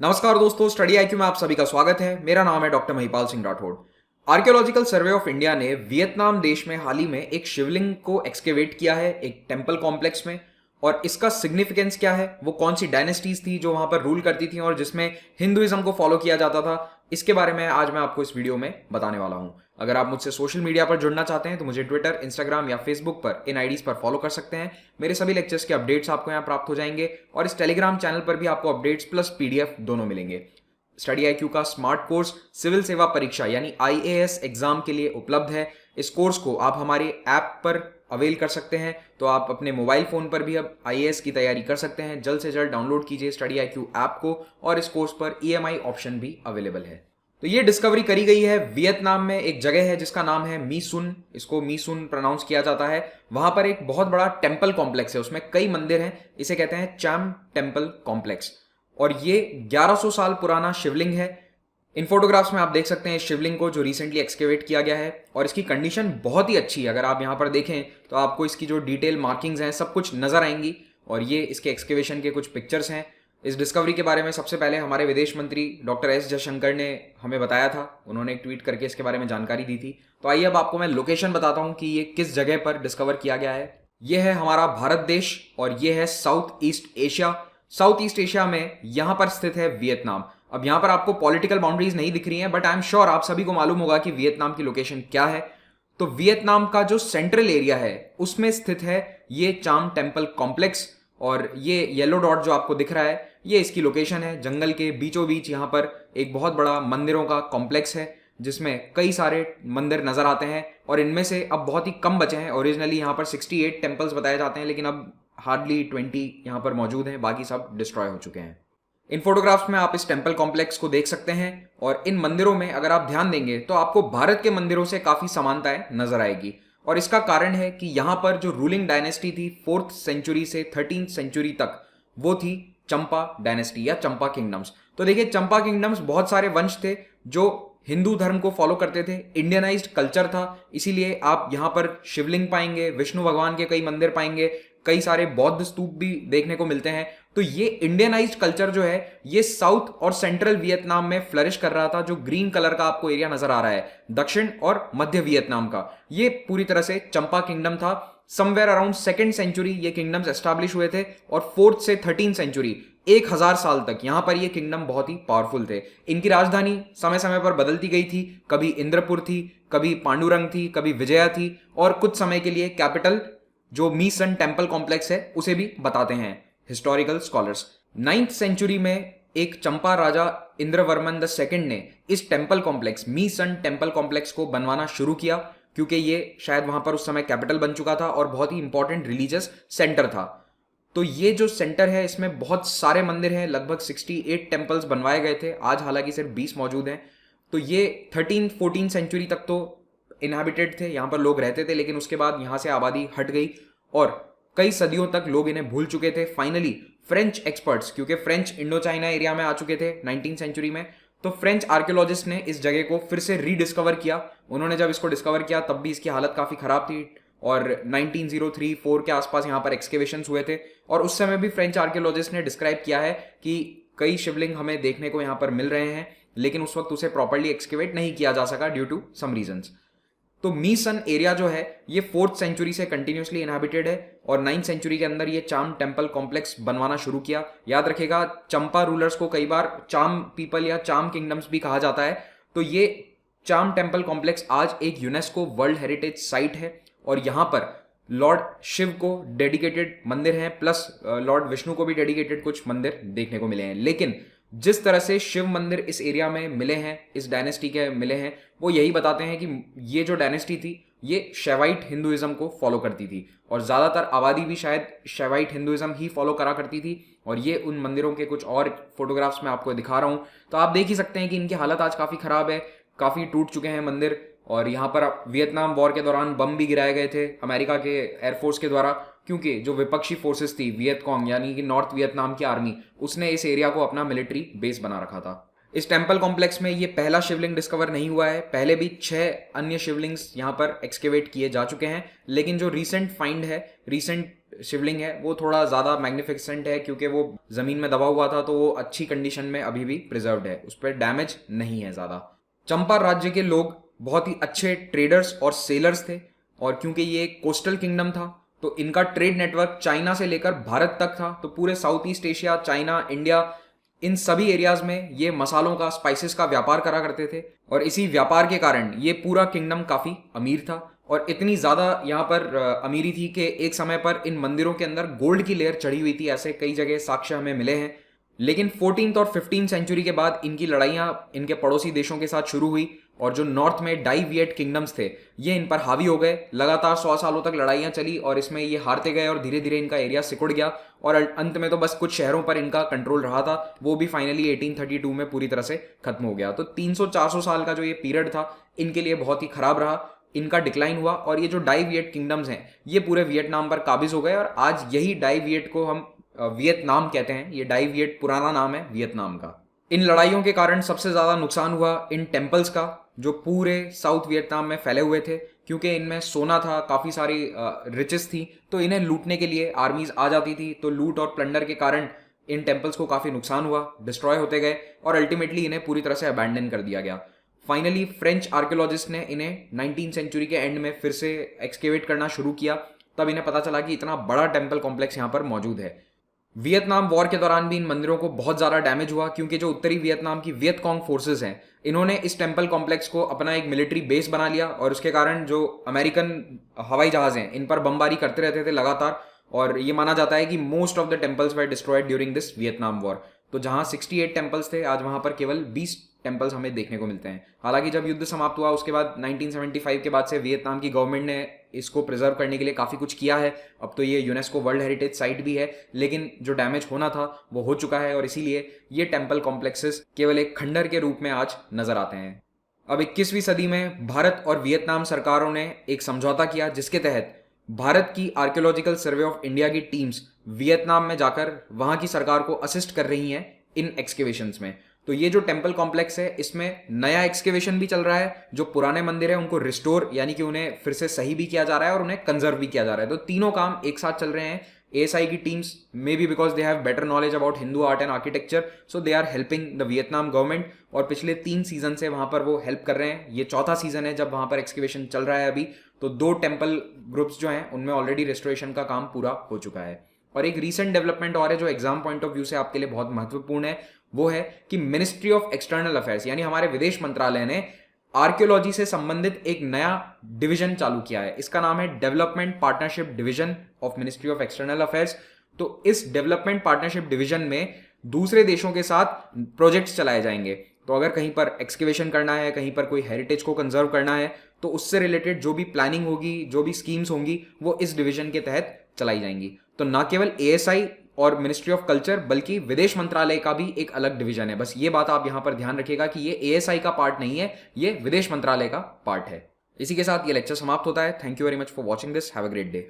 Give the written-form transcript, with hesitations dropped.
नमस्कार दोस्तों, study IQ में आप सभी का स्वागत है। मेरा नाम है doctor Mahipal Singh Rathore. Archaeological survey of India ने वियतनाम देश में हाल ही में एक शिवलिंग को एक्सकेवेट किया है एक टेम्पल कॉम्प्लेक्स में। और इसका सिग्निफिकेंस क्या है, वो कौन सी डायनेस्टीज थी जो वहां पर रूल करती थी और जिसमें हिंदुइज्म को फॉलो किया जाता था, इसके बारे में आज मैं आपको इस वीडियो में बताने वाला हूं। अगर आप मुझसे सोशल मीडिया पर जुड़ना चाहते हैं तो मुझे ट्विटर, इंस्टाग्राम या फेसबुक पर इन आईडीज पर फॉलो कर सकते हैं। मेरे सभी लेक्चर्स के अपडेट्स आपको यहाँ प्राप्त हो जाएंगे और इस टेलीग्राम चैनल पर भी आपको अपडेट्स प्लस पीडीएफ दोनों मिलेंगे। स्टडी आईक्यू का स्मार्ट कोर्स सिविल सेवा परीक्षा यानी आईएएस एग्जाम के लिए उपलब्ध है। इस कोर्स को आप हमारे ऐप पर अवेल कर सकते हैं, तो आप अपने मोबाइल फोन पर भी अब आईएएस की तैयारी कर सकते हैं। जल्द से जल्द डाउनलोड कीजिए स्टडी आईक्यू ऐप को और इस कोर्स पर ईएमआई ऑप्शन भी अवेलेबल है। तो ये डिस्कवरी करी गई है वियतनाम में, एक जगह है जिसका नाम है मी सुन, इसको मी सुन प्रोनाउंस किया जाता है। वहां पर एक बहुत बड़ा टेम्पल कॉम्प्लेक्स है, उसमें कई मंदिर हैं। इसे कहते हैं चाम टेम्पल कॉम्प्लेक्स और ये 1100 साल पुराना शिवलिंग है। इन फोटोग्राफ्स में आप देख सकते हैं इस शिवलिंग को जो रिसेंटली एक्सकेवेट किया गया है और इसकी कंडीशन बहुत ही अच्छी है। अगर आप यहाँ पर देखें तो आपको इसकी जो डिटेल मार्किंग्स हैं सब कुछ नजर आएंगी और ये इसके एक्सकेवेशन के कुछ पिक्चर्स हैं। इस डिस्कवरी के बारे में सबसे पहले हमारे विदेश मंत्री डॉक्टर एस जयशंकर ने हमें बताया था, उन्होंने एक ट्वीट करके इसके बारे में जानकारी दी थी। तो आइए अब आपको मैं लोकेशन बताता हूँ कि ये किस जगह पर डिस्कवर किया गया है। ये है हमारा भारत देश और ये है south East Asia. South East Asia में यहां पर स्थित है वियतनाम। अब यहां पर आपको पॉलिटिकल बाउंड्रीज नहीं दिख रही हैं, बट आई एम श्योर आप सभी को मालूम होगा कि वियतनाम की लोकेशन क्या है। तो वियतनाम का जो सेंट्रल एरिया है उसमें स्थित है ये चाम टेम्पल कॉम्प्लेक्स और ये येलो डॉट जो आपको दिख रहा है ये इसकी लोकेशन है। जंगल के बीचों बीच यहाँ पर एक बहुत बड़ा मंदिरों का कॉम्प्लेक्स है जिसमें कई सारे मंदिर नजर आते हैं और इनमें से अब बहुत ही कम बचे हैं। ओरिजिनली यहाँ पर 68 टेम्पल्स बताए जाते हैं, लेकिन अब हार्डली 20 यहाँ पर मौजूद हैं, बाकी सब डिस्ट्रॉय हो चुके हैं। इन फोटोग्राफ्स में आप इस टेम्पल कॉम्प्लेक्स को देख सकते हैं और इन मंदिरों में अगर आप ध्यान देंगे तो आपको भारत के मंदिरों से काफी समानताएं नजर आएगी। और इसका कारण है कि यहाँ पर जो रूलिंग डायनेस्टी थी 4th सेंचुरी से 13th सेंचुरी तक, वो थी चंपा डायनेस्टी या चंपा किंगडम्स। तो देखिए, चंपा किंगडम्स बहुत सारे वंश थे जो हिंदू धर्म को फॉलो करते थे, इंडियनाइज्ड कल्चर था, इसीलिए आप यहाँ पर शिवलिंग पाएंगे, विष्णु भगवान के कई मंदिर पाएंगे, कई सारे बौद्ध स्तूप भी देखने को मिलते हैं। तो ये इंडियनाइज्ड कल्चर जो है ये साउथ और सेंट्रल वियतनाम में फ्लरिश कर रहा था। जो ग्रीन कलर का आपको एरिया नजर आ रहा है दक्षिण और मध्य वियतनाम का, ये पूरी तरह से चंपा किंगडम था। समवेयर अराउंड 2nd सेंचुरी ये किंगडम्स एस्टैब्लिश हुए थे और 4th से 13th सेंचुरी 1000 साल तक यहां पर ये किंगडम बहुत ही पावरफुल थे। इनकी राजधानी समय समय पर बदलती गई थी, कभी इंद्रपुर थी, कभी पांडुरंग थी, कभी विजया थी और कुछ समय के लिए कैपिटल जो मी सन टेम्पल कॉम्प्लेक्स है उसे भी बताते हैं हिस्टोरिकल स्कॉलर्स। 9th सेंचुरी में एक चंपा राजा इंद्रवर्मन द सेकंड ने इस टेम्पल कॉम्प्लेक्स मी सन टेम्पल कॉम्प्लेक्स को बनवाना शुरू किया, क्योंकि ये शायद वहां पर उस समय कैपिटल बन चुका था और बहुत ही इंपॉर्टेंट रिलीजियस सेंटर था। तो ये जो सेंटर है इसमें बहुत सारे मंदिर हैं, लगभग 68 टेम्पल्स बनवाए गए थे, आज हालांकि सिर्फ 20 मौजूद हैं। तो ये 13th-14th सेंचुरी तक तो इनहैबिटेड थे, यहाँ पर लोग रहते थे, लेकिन उसके बाद यहाँ से आबादी हट गई और कई सदियों तक लोग इन्हें भूल चुके थे। फाइनली फ्रेंच एक्सपर्ट्स, क्योंकि फ्रेंच इंडो चाइना एरिया में आ चुके थे 19th सेंचुरी में, तो फ्रेंच आर्कियोलॉजिस्ट ने इस जगह को फिर से रीडिस्कवर किया। उन्होंने जब इसको डिस्कवर किया तब भी इसकी हालत काफी खराब थी और 1903-4 के आसपास यहाँ पर एक्सकेवेशंस हुए थे और उस समय भी फ्रेंच आर्कियोलॉजिस्ट ने डिस्क्राइब किया है कि कई शिवलिंग हमें देखने को यहाँ पर मिल रहे हैं, लेकिन उस वक्त उसे प्रॉपर्ली एक्सकेवेट नहीं किया जा सका ड्यू टू सम रीजंस। तो मी सन एरिया जो है ये 4th सेंचुरी से कंटिन्यूसली इनहैबिटेड है और 9th सेंचुरी के अंदर ये चाम टेम्पल कॉम्प्लेक्स बनवाना शुरू किया। याद रखेगा, चंपा रूलर्स को कई बार चाम पीपल या चाम किंगडम्स भी कहा जाता है। तो ये चाम टेम्पल कॉम्प्लेक्स आज एक यूनेस्को वर्ल्ड हेरिटेज साइट है और यहाँ पर लॉर्ड शिव को डेडिकेटेड मंदिर हैं, प्लस लॉर्ड विष्णु को भी डेडिकेटेड कुछ मंदिर देखने को मिले हैं। लेकिन जिस तरह से शिव मंदिर इस एरिया में मिले हैं, इस डायनेस्टी के मिले हैं, वो यही बताते हैं कि ये जो डायनेस्टी थी ये शैवाइट हिंदुइज्म को फॉलो करती थी और ज्यादातर आबादी भी शायद शैवाइट हिंदुइज्म ही फॉलो करा करती थी। और ये उन मंदिरों के कुछ और फोटोग्राफ्स में आपको दिखा रहा हूं, तो आप देख ही सकते हैं कि इनकी हालत आज काफी खराब है, काफी टूट चुके हैं मंदिर। और यहाँ पर वियतनाम वॉर के दौरान बम भी गिराए गए थे अमेरिका के एयरफोर्स के द्वारा, क्योंकि जो विपक्षी फोर्सेस थी वियतकॉन्ग यानी कि नॉर्थ वियतनाम की आर्मी, उसने इस एरिया को अपना मिलिट्री बेस बना रखा था। इस टेम्पल कॉम्प्लेक्स में ये पहला शिवलिंग डिस्कवर नहीं हुआ है, पहले भी 6 अन्य शिवलिंग्स यहाँ पर एक्सकेवेट किए जा चुके हैं, लेकिन जो रीसेंट फाइंड है, रीसेंट शिवलिंग है वो थोड़ा ज़्यादा मैग्निफिसेंट है, क्योंकि वो ज़मीन में दबा हुआ था तो वो अच्छी कंडीशन में अभी भी प्रिजर्व्ड है, उस पर डैमेज नहीं है ज़्यादा। चंपार राज्य के लोग बहुत ही अच्छे ट्रेडर्स और सेलर्स थे, और क्योंकि ये एक कोस्टल किंगडम था तो इनका ट्रेड नेटवर्क चाइना से लेकर भारत तक था। तो पूरे South East Asia, China, India, इन सभी एरियाज में ये मसालों का, स्पाइसेस का व्यापार करा करते थे, और इसी व्यापार के कारण ये पूरा किंगडम काफ़ी अमीर था। और इतनी ज़्यादा यहाँ पर अमीरी थी कि एक समय पर इन मंदिरों के अंदर गोल्ड की लेयर चढ़ी हुई थी, ऐसे कई जगह साक्ष्य हमें मिले हैं। लेकिन 14th और 15th सेंचुरी के बाद इनकी लड़ाइयाँ इनके पड़ोसी देशों के साथ शुरू हुई, और जो नॉर्थ में डाई विएट किंगडम्स थे ये इन पर हावी हो गए। लगातार 100 सालों तक लड़ाइयाँ चली और इसमें ये हारते गए, और धीरे धीरे इनका एरिया सिकुड़ गया, और अंत में तो बस कुछ शहरों पर इनका कंट्रोल रहा था, वो भी फाइनली 1832 में पूरी तरह से खत्म हो गया। तो 300-400 साल का जो ये पीरियड था इनके लिए बहुत ही खराब रहा, इनका डिक्लाइन हुआ, और ये जो डाई विएट किंगडम्स हैं ये पूरे वियतनाम पर काबिज हो गए, और आज यही डाई विएट को हम वियतनाम कहते हैं। ये डाई विएट पुराना नाम है वियतनाम का। इन लड़ाइयों के कारण सबसे ज़्यादा नुकसान हुआ इन टेम्पल्स का, जो पूरे साउथ वियतनाम में फैले हुए थे, क्योंकि इनमें सोना था, काफ़ी सारी रिचेस थी, तो इन्हें लूटने के लिए आर्मीज आ जाती थी। तो लूट और प्लंडर के कारण इन टेम्पल्स को काफ़ी नुकसान हुआ, डिस्ट्रॉय होते गए, और अल्टीमेटली इन्हें पूरी तरह से अबैंडन कर दिया गया। फाइनली फ्रेंच आर्कियोलॉजिस्ट ने इन्हें 19th सेंचुरी के एंड में फिर से एक्सकेवेट करना शुरू किया, तब इन्हें पता चला कि इतना बड़ा टेम्पल कॉम्प्लेक्स यहाँ पर मौजूद है। वियतनाम वॉर के दौरान भी इन मंदिरों को बहुत ज़्यादा डैमेज हुआ, क्योंकि जो उत्तरी वियतनाम की वियतकॉन्ग फोर्सेस हैं इन्होंने इस टेम्पल कॉम्प्लेक्स को अपना एक मिलिट्री बेस बना लिया, और उसके कारण जो अमेरिकन हवाई जहाज़ हैं इन पर बमबारी करते रहते थे लगातार, और ये माना जाता है कि most of the temples were destroyed during this Vietnam war. तो जहाँ 68 टेम्पल्स थे, आज वहाँ पर केवल 20 टेम्पल्स हमें देखने को मिलते हैं। हालांकि जब युद्ध समाप्त हुआ उसके बाद 1975 के बाद से वियतनाम की गवर्नमेंट ने इसको प्रिजर्व करने के लिए काफ़ी कुछ किया है। अब तो ये यूनेस्को वर्ल्ड हेरिटेज साइट भी है, लेकिन जो डैमेज होना था वो हो चुका है, और इसीलिए ये टेम्पल कॉम्प्लेक्सेस केवल एक खंडर के रूप में आज नजर आते हैं। अब 21वीं सदी में भारत और वियतनाम सरकारों ने एक समझौता किया, जिसके तहत भारत की आर्कियोलॉजिकल सर्वे ऑफ इंडिया की टीम्स वियतनाम में जाकर वहां की सरकार को असिस्ट कर रही हैं इन एक्सकेवेशंस में। तो ये जो टेम्पल कॉम्प्लेक्स है इसमें नया एक्सकेवेशन भी चल रहा है, जो पुराने मंदिर है उनको रिस्टोर यानी कि उन्हें फिर से सही भी किया जा रहा है, और उन्हें कंजर्व भी किया जा रहा है। तो तीनों काम एक साथ चल रहे हैं। एएसआई की teams may be because they have better knowledge about Hindu art and architecture, so they are helping the Vietnam government, और पिछले 3 सीजन से वहां पर वो हेल्प कर रहे हैं। ये 4था सीजन है जब वहां पर एक्सकेवेशन चल रहा है अभी। तो 2 टेम्पल ग्रुप्स जो हैं उनमें ऑलरेडी रेस्टोरेशन का काम पूरा हो चुका है। और एक रीसेंट डेवलपमेंट और है जो एग्जाम पॉइंट ऑफ व्यू से आपके लिए बहुत महत्वपूर्ण है, वो है कि मिनिस्ट्री ऑफ एक्सटर्नल अफेयर्स यानी हमारे विदेश मंत्रालय ने आर्कियोलॉजी से संबंधित एक नया डिवीजन चालू किया है। इसका नाम है development partnership division of ministry of external affairs. तो इस डेवलपमेंट पार्टनरशिप डिवीजन में दूसरे देशों के साथ प्रोजेक्ट्स चलाए जाएंगे। तो अगर कहीं पर एक्सकेवेशन करना है, कहीं पर कोई हेरिटेज को कंजर्व करना है, तो उससे रिलेटेड जो भी प्लानिंग होगी, जो भी स्कीम्स होंगी, वो इस डिवीजन के तहत चलाई जाएंगी। तो ना केवल एएसआई और मिनिस्ट्री ऑफ कल्चर बल्कि विदेश मंत्रालय का भी एक अलग डिवीजन है। बस ये बात आप यहां पर ध्यान रखिएगा कि ये एएसआई का पार्ट नहीं है, ये विदेश मंत्रालय का पार्ट है। इसी के साथ ये लेक्चर समाप्त होता है। Thank you very much for watching this. Have a great day.